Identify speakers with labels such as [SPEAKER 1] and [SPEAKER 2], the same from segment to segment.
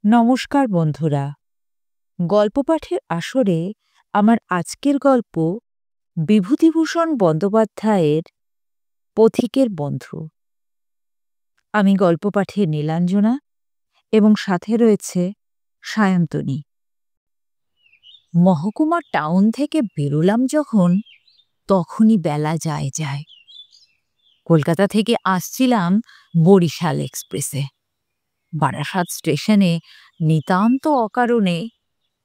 [SPEAKER 1] নমস্কার বন্ধুরা, গল্প পাঠের আসরে আমার আজকের গল্প বিভূতিভূষণ বন্দ্যোপাধ্যায়ের পথিকের বন্ধু। আমি গল্প পাঠে নীলাঞ্জনা এবং সাথে রয়েছে সায়ন্তনী। মহকুমা টাউন থেকে বেরোলাম যখন, তখনই বেলা যায়। কলকাতা থেকে আসছিলাম বরিশাল এক্সপ্রেসে। বারাসাত স্টেশনে নিতান্ত অকারণে,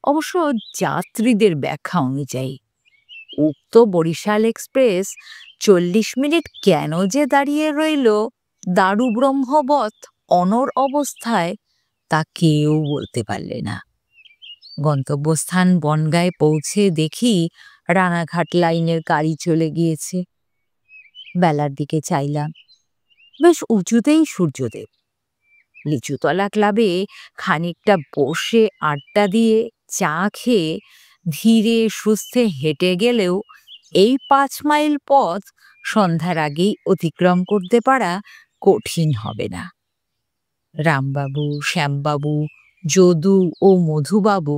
[SPEAKER 1] অবশ্য যাত্রীদের ব্যাখ্যা অনুযায়ী, উক্ত বরিশাল এক্সপ্রেস 40 মিনিট কেন যে দাঁড়িয়ে রইল দারু ব্রহ্মবৎ অনড় অবস্থায়, তা কেউ বলতে পারলে না। গন্তব্যস্থান বনগাঁয়ে পৌঁছে দেখি রানাঘাট লাইনের গাড়ি চলে গিয়েছে। বেলার দিকে চাইলাম, বেশ উঁচুতেই সূর্যদেব। লিচুতলা ক্লাবে খানিকটা বসে আড্ডা দিয়ে চা খেয়ে ধীরে সুস্থে হেঁটে গেলেও এই 5 মাইল পথ সন্ধ্যার আগেই অতিক্রম করতে পারা কঠিন হবে না। রামবাবু, শ্যামবাবু, যদু ও মধুবাবু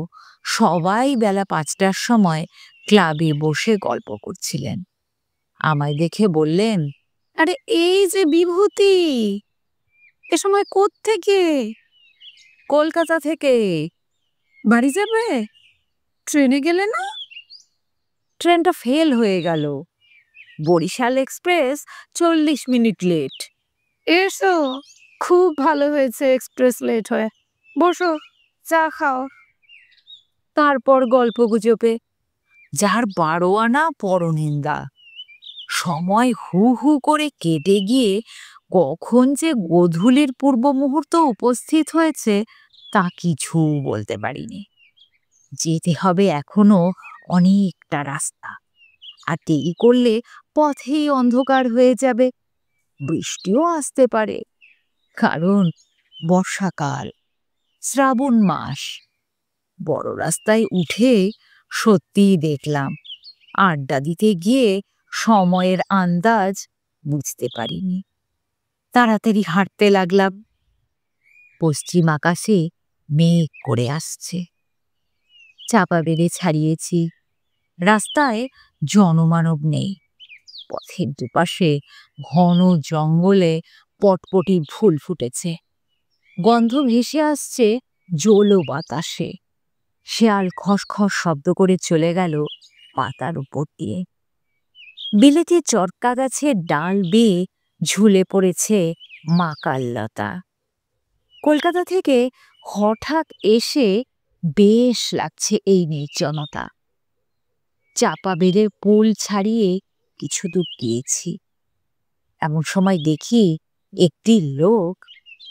[SPEAKER 1] সবাই বেলা 5টার সময় ক্লাবে বসে গল্প করছিলেন। আমায় দেখে বললেন,
[SPEAKER 2] আরে এই যে বিভূতি, এ সময় কোত্থেকে?
[SPEAKER 1] কলকাতা থেকে।
[SPEAKER 2] বাড়ি যাবে? ট্রেনে গেলে না?
[SPEAKER 1] ট্রেনটা ফেল হয়ে গেল। Barishal express 40 minute late.
[SPEAKER 2] এসো, খুব ভালো হয়েছে এক্সপ্রেস লেট হয়ে। বসো, চা খাও।
[SPEAKER 1] তারপর গল্প গুজবে যার 12 আনা পরনিন্দা। সময় হু হু করে কেটে গিয়ে কখন যে গোধূলির পূর্ব মুহূর্ত উপস্থিত হয়েছে তা কিছু বলতে পারিনি। যেতে হবে এখনো অনেকটা রাস্তা, আর দেরি করলে পথেই অন্ধকার হয়ে যাবে। বৃষ্টিও আসতে পারে, কারণ বর্ষাকাল, শ্রাবণ মাস। বড় রাস্তায় উঠে সত্যিই দেখলাম, আড্ডা দিতে গিয়ে সময়ের আন্দাজ বুঝতে পারিনি। তাড়াতাড়ি হাঁটতে লাগলাম। পশ্চিম আকাশে মেঘ করে আসছে। চাপা বেড়ে ছাড়িয়েছি। রাস্তায় জনমানব নেই। পথের দুপাশে ঘন জঙ্গলে পটপটি ফুল ফুটেছে। গন্ধ ভেসে আসছে জোলো বাতাসে। শেয়াল খসখস শব্দ করে চলে গেল পাতার উপর দিয়ে। বিলেতি চরকা গাছের ডাল বেয়ে ঝুলে পড়েছে মাকাললতা। কলকাতা থেকে হঠাৎ এসে বেশ লাগছে এই নির্জনতা। চাপা বেড়ে পোল ছাড়িয়ে কিছু দূর গিয়েছি। এমন সময় দেখি একটি লোক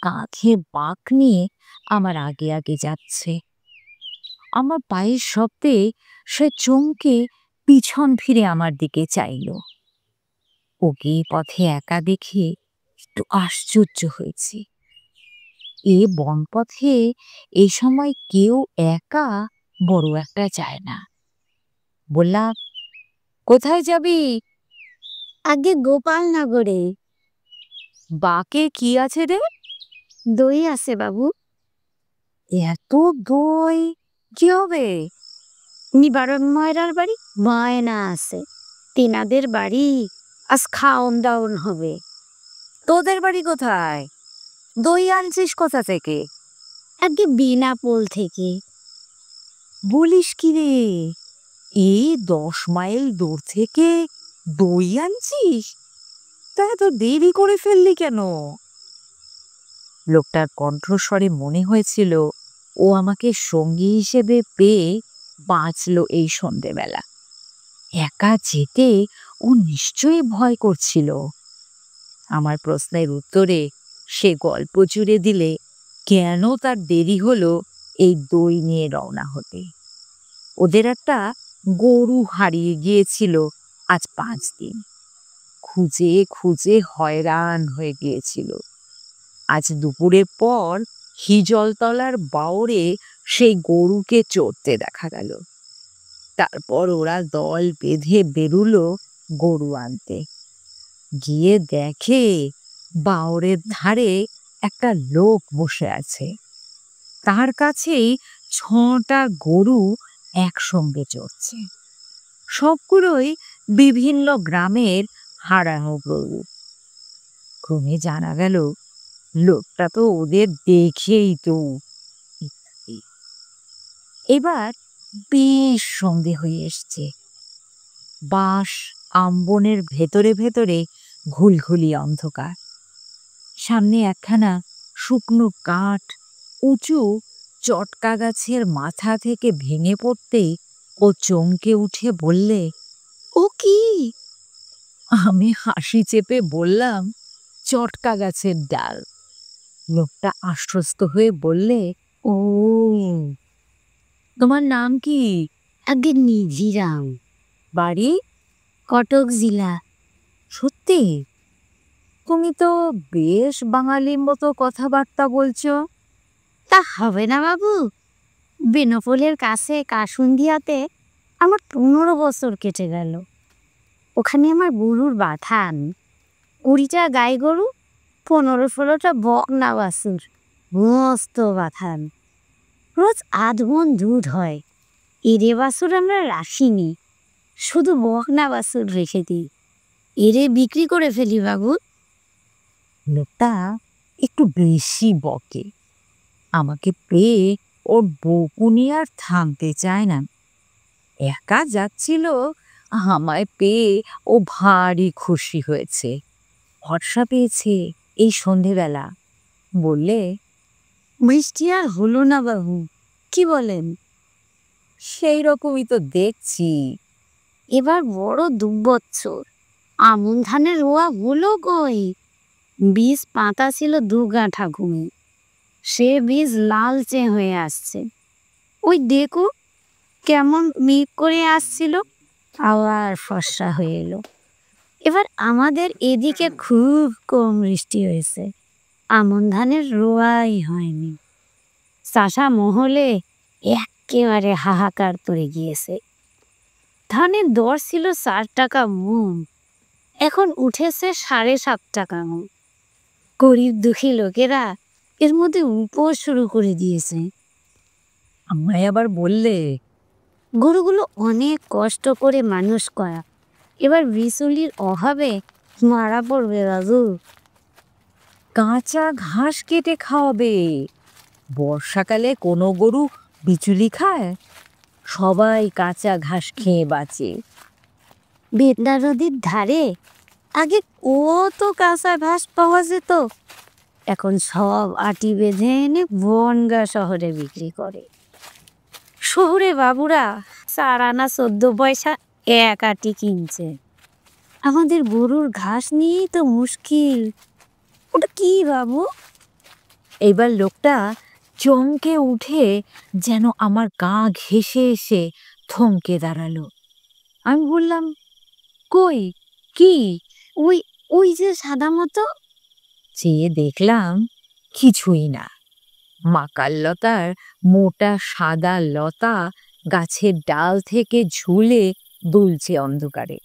[SPEAKER 1] কাঁধে বাঁক নিয়ে আমার আগে আগে যাচ্ছে। আমার পায়ের শব্দে সে চমকে পিছন ফিরে আমার দিকে চাইল। ওকে পথে একা দেখে একটু আশ্চর্য হয়েছি। এ বনপথে এই সময় কেউ একা বড় একটা যায় না। বললাম, কোথায় যাবি?
[SPEAKER 2] আগে গোপালনগরে।
[SPEAKER 1] বাকে কি আছে রে?
[SPEAKER 2] দই আছে বাবু।
[SPEAKER 1] এত দই কি হবে?
[SPEAKER 2] নিবারণ ময়রার বাড়ি ময়না আছে, তিনাদের বাড়ি আজ খাওন দাওন হবে।
[SPEAKER 1] তোদের বাড়ি কোথায়? দই আনছিস কোথা থেকে?
[SPEAKER 2] আগে বিনা পোল থেকে।
[SPEAKER 1] বলিস কি রে, এই 10 মাইল দূর থেকে দই আনছিস? তা এত দেরি করে ফেললি কেন? লোকটার কণ্ঠস্বরে মনে হয়েছিল ও আমাকে সঙ্গী হিসেবে পেয়ে বাঁচল এই সন্ধেবেলা। একা যেতে ও নিশ্চয়ই ভয় করছিল। আমার প্রশ্নের উত্তরে সে গল্প জুড়ে দিলে কেন তার দেরি হলো এই দই নিয়ে রওনা হতে। ওদের একটা গরু হারিয়ে গিয়েছিল আজ 5 দিন। খুঁজে খুঁজে হয়রান হয়ে গিয়েছিল। আজ দুপুরের পর হিজলতলার বাওরে সেই গরুকে চড়তে দেখা গেল। তারপর ওরা দল বেঁধে বেরুলো গরু আনতে। গিয়ে দেখে বাওরের ধারে একটা লোক বসে আছে। তার কাছেই ৬টা গরু একসঙ্গে চড়ছে। সবগুলোই বিভিন্ন গ্রামের হারানো গরু। ক্রমে জানা গেল লোকটা তো ওদের দেখেই তো ইত্যাদি। এবার বেশ সন্ধে হয়ে এসছে। বাঁশ আম্বনের ভেতরে ভেতরে ঘুলঘুলি অন্ধকার। সামনে একখানা শুকনো কাঠ উঁচু চটকা গাছের মাথা থেকে ভেঙে পড়তেই ও চমকে উঠে বললে,
[SPEAKER 2] ও কি?
[SPEAKER 1] আমি হাসি চেপে বললাম, চটকা গাছের ডাল। লোকটা আশ্বস্ত হয়ে বললে, ও, তোমার নাম কি?
[SPEAKER 2] আগে নিধিরাম,
[SPEAKER 1] বাড়ি?
[SPEAKER 2] কটক জেলা।
[SPEAKER 1] সত্যি? তুমি তো বেশ বাঙালির মতো কথাবার্তা বলছো।
[SPEAKER 2] তা হবে না বাবু, বেনফলের কাছে কাসুন্দিয়াতে আমার 15 বছর কেটে গেল। ওখানে আমার গরুর বাথান, 20টা গাই গরু, 15-16টা বকনা বাছুর, মস্ত বাথান। রোজ 8 মণ দুধ হয়। এরে বাছুর আমরা রাখিনি, শুধু বকনা বাছুর রেখে দিই। এরে বিক্রি করে ফেলি বাবু।
[SPEAKER 1] লোকটা একটু বেশি বকে। আমাকে পেয়ে ওর বকুনি আর থামতে চায় না। একা যাচ্ছিল, আমায় পেয়ে ও ভারী খুশি হয়েছে। ভরসা পেয়েছে এই সন্ধেবেলা। বললে,
[SPEAKER 2] মিষ্টি আর হলো না বাবু, কি বলেন?
[SPEAKER 1] সেই রকমই তো দেখছি।
[SPEAKER 2] এবার বড় দুবছর। আমন ধানের রোয়া হলো কই? বীজ পাতা ছিল 2 গাঁঠা ঘুমে, সে বীজ লালচে হয়ে আসছে। ওই দেখো কেমন মিক করে আসছিল, আবার ফর্সা হয়ে এলো। এবার আমাদের এদিকে খুব কম বৃষ্টি হয়েছে, আমন ধানের রোয়াই হয়নি। চাষা মহলে একেবারে হাহাকার পড়ে গিয়েছে। ধানের দর ছিল 4 টাকা মণ, এখন উঠেছে 7.5 টাকা মণ। গরিব দুঃখী লোকেরা এর মধ্যে উপোস শুরু করে দিয়েছে।
[SPEAKER 1] আমায় আবার বললে,
[SPEAKER 2] গরুগুলো অনেক কষ্ট করে মানুষ করা, এবার বিচুলির অভাবে মারা পড়বে দাদু।
[SPEAKER 1] কাঁচা ঘাস কেটে খাওয়াবে। বর্ষাকালে কোনো গরু বিচুলি খায়? সবাই কাঁচা ঘাস খেয়ে বাঁচে।
[SPEAKER 2] বেদনা নদীর ধারে আগে কত কাঁচা ঘাস পাওয়া যেত, এখন সব আটি বেঁধে এনে বনগা শহরে বিক্রি করে। শহরে বাবুরা 4 আনা 14 পয়সা 1 আটি কিনছে। আমাদের গরুর ঘাস নিয়েই তো মুশকিল। ওটা কি বাবু?
[SPEAKER 1] এইবার লোকটা চমকে উঠে যেন আমার গা ঘেঁষে এসে থমকে দাঁড়ালো। আমি বললাম, কই, কি?
[SPEAKER 2] ওই ওই যে সাদা মতো।
[SPEAKER 1] চেয়ে দেখলাম কিছুই না। মাকাললতার মোটা সাদা লতা গাছের ডাল থেকে ঝুলে দুলছে অন্ধকারে।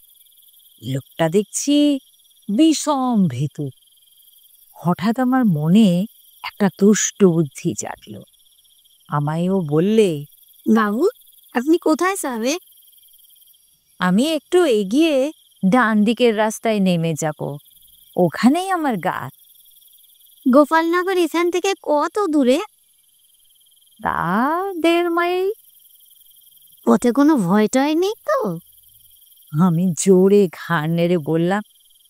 [SPEAKER 1] লোকটা দেখছি বিষম ভীতু। হঠাৎ আমার মনে একটা দুষ্ট বুদ্ধি জাগলো। আমায়ও বললে,
[SPEAKER 2] বাবু আপনি কোথায় যাবে?
[SPEAKER 1] আমি একটু এগিয়ে ডান দিকের রাস্তায় নেমে যাব, ওখানেই আমার গাছ।
[SPEAKER 2] গোপালনগর এখান থেকে কত দূরে?
[SPEAKER 1] তা 1.5 মাইল।
[SPEAKER 2] পথে কোনো ভয় টয় নেই তো?
[SPEAKER 1] আমি জোরে ঘাড় নেড়ে বললাম,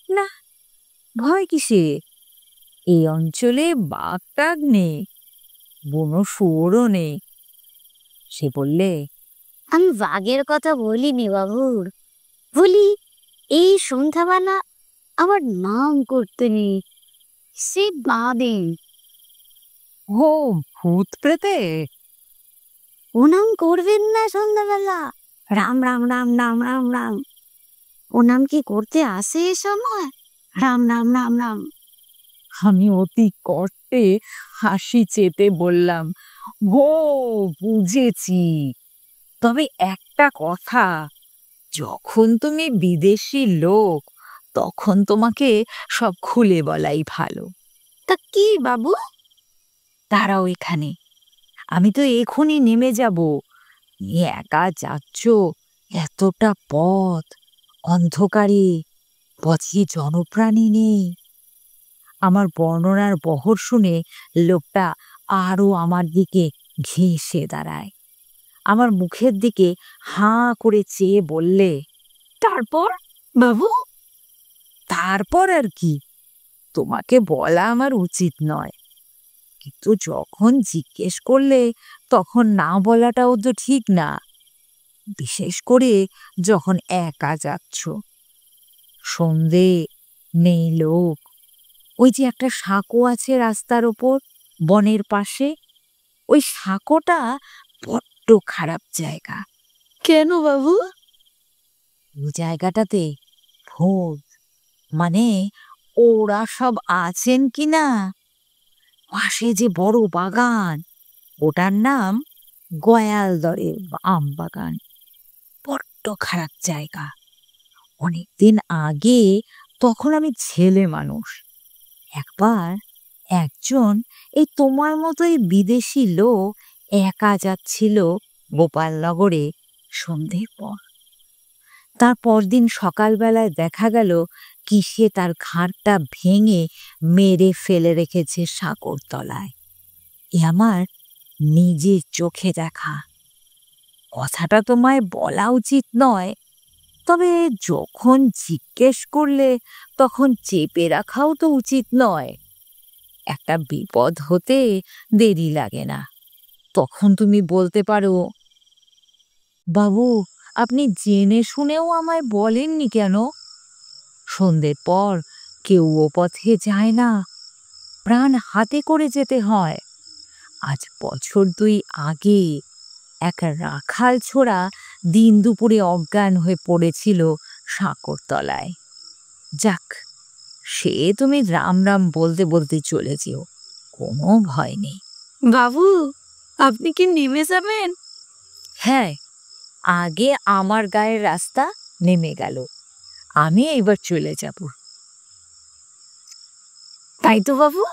[SPEAKER 1] না, ভয় কিসে? এই অঞ্চলে বাঘ টাঘ নেই, বুনো শুয়োরও নেই। সে বললে,
[SPEAKER 2] আমি বাঘের কথা বলিনি বাবুর, বলি এই সন্ধ্যাবেলা আমার নাম করতে নেই, সে বাদে।
[SPEAKER 1] ও, ভূত প্রেতে?
[SPEAKER 2] ও নাম করবেন না সন্ধ্যাবেলা। রাম রাম রাম রাম রাম রাম। ও নাম কি করতে আসে এ সময়? রাম রাম রাম রাম।
[SPEAKER 1] আমি অতি কষ্টে হাসি চেপে বললাম, ও, বুঝেছি। তবে একটা কথা, যখন তুমি বিদেশি লোক, তখন তোমাকে সব খুলে বলাই ভালো।
[SPEAKER 2] তা কি বাবু?
[SPEAKER 1] দাঁড়াও এখানে, আমি তো এখনই নেমে যাব। তুমি একা যাচ্ছ, এতটা পথ, অন্ধকারে, পথে জনপ্রাণী নেই। আমার বর্ণনার বহর শুনে লোকটা আরো আমার দিকে ঘেঁষে দাঁড়ায়। আমার মুখের দিকে হাঁ করে চেয়ে বললে,
[SPEAKER 2] তারপর বাবু?
[SPEAKER 1] তারপর আর কি? তোমাকে বলা আমার উচিত নয়, কিন্তু যখন জিজ্ঞেস করলে তখন না বলাটাও তো ঠিক না, বিশেষ করে যখন একা যাচ্ছ। সন্ধে, নেই লোক। ওই যে একটা সাঁকো আছে রাস্তার ওপর, বনের পাশে, ওই সাঁকোটা বড্ড খারাপ জায়গা।
[SPEAKER 2] কেন বাবু?
[SPEAKER 1] ওই জায়গাটাতে ভূত, মানে ওরা সব আছেন কিনা। পাশে যে বড় বাগান, ওটার নাম গয়ালদরের আম বাগান। বড্ড খারাপ জায়গা। অনেকদিন আগে, তখন আমি ছেলে মানুষ, একবার একজন এই তোমার মতোই বিদেশি লোক একা যাচ্ছিল গোপালনগরে সন্ধ্যের পর। তার পরদিন সকালবেলায় দেখা গেল কিসে তার ঘাড়টা ভেঙে মেরে ফেলে রেখেছে সাঁকোর তলায়। এ আমার নিজের চোখে দেখা। কথাটা তোমায় বলা উচিত নয়, তবে যখন জিজ্ঞেস করলে তখন চেপে রাখাও তো উচিত নয়। একটা বিপদ হতে দেরি লাগে না, তখন তুমি বলতে পারো, বাবু, আপনি জেনে শুনেও আমায় বলেননি কেন? সন্ধ্যের পর কেউ ও পথে যায় না, প্রাণ হাতে করে যেতে হয়। আজ বছর 2 আগে এক রাখাল ছোড়া দিন দুপুরে অজ্ঞান হয়ে পড়েছিল সাঁকোর তলায়। যাক, সে তুমি রাম রাম বলতে বলতে চলে যেও, কোনো ভয় নেই।
[SPEAKER 2] বাবু, আপনি কি নেমে যাবেন?
[SPEAKER 1] হ্যাঁ, আগে আমার গায়ের রাস্তা নেমে গেল, আমি এবার চলে যাব।
[SPEAKER 2] তাই তো বাবু,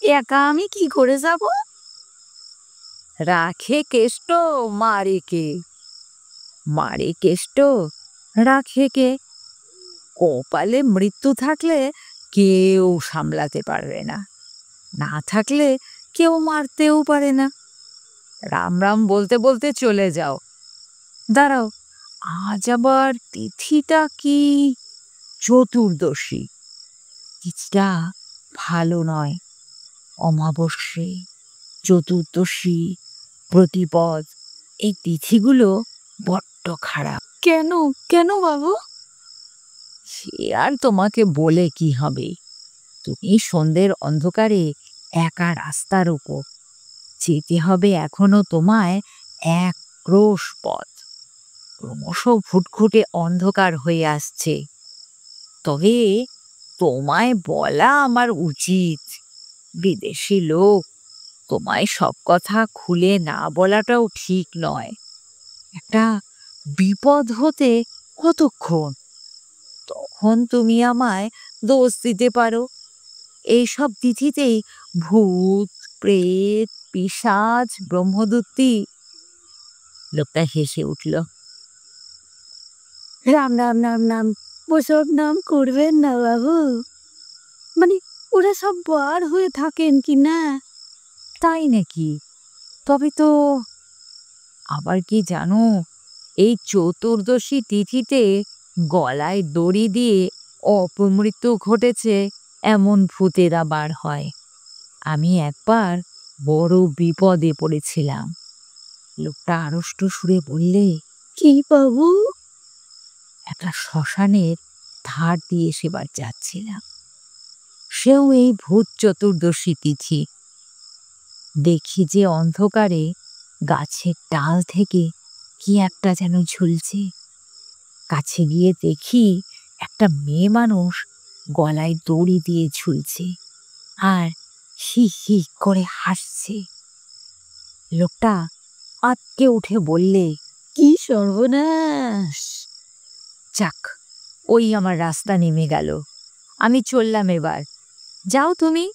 [SPEAKER 2] একা আমি কি করে যাব?
[SPEAKER 1] রাখে কেষ্ট, মারে কে? মারে কেষ্ট, রাখে কে? কপালে মৃত্যু থাকলে কেউ সামলাতে পারবে না, না থাকলে কেউ মারতেও পারে না। রাম রাম বলতে বলতে চলে যাও। দাঁড়াও, আজ আবার তিথিটা কি? চতুর্দশী। তিথিটা ভালো নয়। অমাবস্যে, চতুর্দশী, প্রতিপদ, এই তিথিগুলো বড্ড খারাপ।
[SPEAKER 2] কেন কেন বাবু?
[SPEAKER 1] সে আর তোমাকে বলে কি হবে? তুমি সন্ধ্যের অন্ধকারে একা রাস্তার উপর, যেতে হবে এখনো তোমায় এক ক্রোশ পথ। ক্রমশ ফুটফুটে অন্ধকার হয়ে আসছে। তবে তোমায় বলা আমার উচিত, বিদেশি লোক, তোমায় সব কথা খুলে না বলাটাও ঠিক নয়। একটা বিপদ হতে কতক্ষণ, তখন তুমি আমায় দোষ দিতে পারো। এইসব তিথিতেই ভূত, প্রেত, পিশাচ, ব্রহ্মদূতী। লোকটা হেসে উঠল।
[SPEAKER 2] রাম রাম রাম নাম, ওসব নাম করবেন না বাবু। মানে ওরা সব বার হয়ে থাকেন কি না?
[SPEAKER 1] তাই নাকি? তবে তো আবার কি জানো, এই চতুর্দশী তিথিতে গলায় দড়ি দিয়ে অপমৃত্যু ঘটেছে এমন ভূতেরা বার হয়। আমি একবার বড় বিপদে পড়েছিলাম। লোকটা আড়ষ্ট সুরে বললে,
[SPEAKER 2] কি বাবু?
[SPEAKER 1] একটা শ্মশানের ধার দিয়ে সেবার যাচ্ছিলাম, সেও এই ভূত চতুর্দশী তিথি। দেখি যে অন্ধকারে গাছের ডাল থেকে কি একটা যেন ঝুলছে। কাছে গিয়ে দেখি একটা মেয়ে মানুষ গলায় দড়ি দিয়ে ঝুলছে আর হি হি করে হাসছে। লোকটা আঁতকে উঠে বললে,
[SPEAKER 2] কি সর্বনাশ!
[SPEAKER 1] যাক, ওই আমার রাস্তা নেমে গেল। আমি চললাম এবার। যাও তুমি,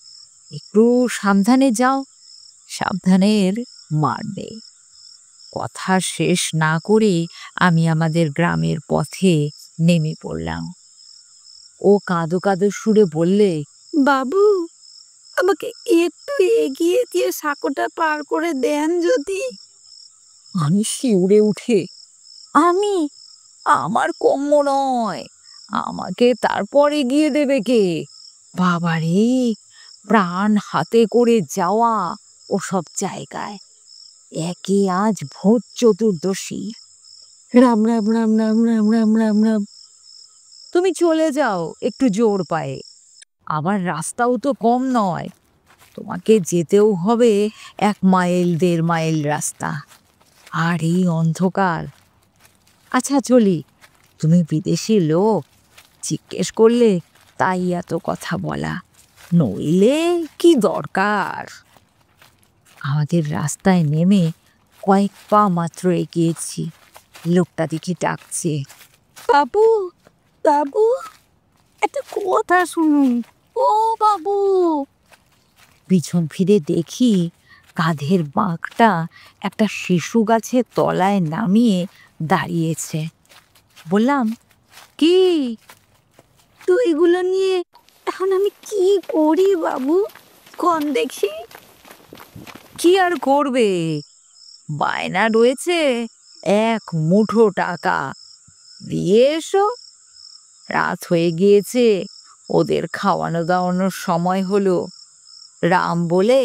[SPEAKER 1] একটু সাবধানে যাও, সাবধানের মার নেই। কথা শেষ না করে আমি আমাদের গ্রামের পথে নেমে পড়লাম। ও কাঁদো কাঁদো সুরে বললে,
[SPEAKER 2] বাবু, আমাকে একটু এগিয়ে দিয়ে সাঁকোটা পার করে দেন যদি।
[SPEAKER 1] আমি শিউরে উঠে, আমি? আমার কম্য নয়, আমাকে তারপর এগিয়ে দেবে কে? বাবারে, প্রাণ হাতে করে যাওয়া ওসব জায়গায়, একে আজ ভোট চতুর্দশী।
[SPEAKER 2] রাম রাম রাম রাম রাম রাম রাম রাম।
[SPEAKER 1] তুমি চলে যাও একটু জোর পায়ে, আবার রাস্তাও তো কম নয়, তোমাকে যেতেও হবে 1 মাইল 1.5 মাইল রাস্তা, আর এই অন্ধকার। আচ্ছা চলি, তুমি বিদেশি লোক, জিজ্ঞেস করলে তাই এত কথা বলা, নইলে কি দরকার? আমাদের রাস্তায় নেমে কয়েক পা মাত্র এগিয়েছি, লোকটা দেখে ডাকছে,
[SPEAKER 2] বাবু, বাবু, একটা কথা শুনুন। ও বাবু।
[SPEAKER 1] পিছন ফিরে দেখি কাঁধের বাঁকটা একটা শিশু গাছের তলায় নামিয়ে দাঁড়িয়েছে। বললাম, কি?
[SPEAKER 2] তো এগুলো নিয়ে এখন আমি কি করি বাবু, কোন দেখি।
[SPEAKER 1] কি আর করবে, বায়না রয়েছে 1 মুঠো টাকা, দিয়ে এসো। রাত হয়ে গিয়েছে, ওদের খাওয়ানো দাওয়ানোর সময় হলো, রাম বলে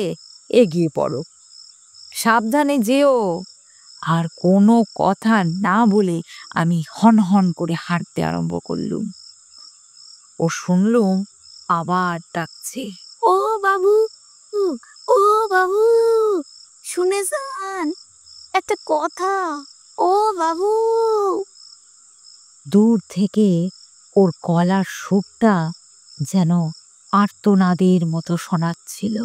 [SPEAKER 1] এগিয়ে পড়ো, সাবধানে যেও। আর কোনো কথা না বলে আমি হন হন করে হাঁটতে আরম্ভ করলুম। ও শুনলুম আবার ডাকছে,
[SPEAKER 2] ও বাবু, ও বাবু, শুনে যান একটা কথা, ও বাবু।
[SPEAKER 1] দূর থেকে ওর গলার সুরটা যেন আর্তনাদের মতো শোনাচ্ছিল।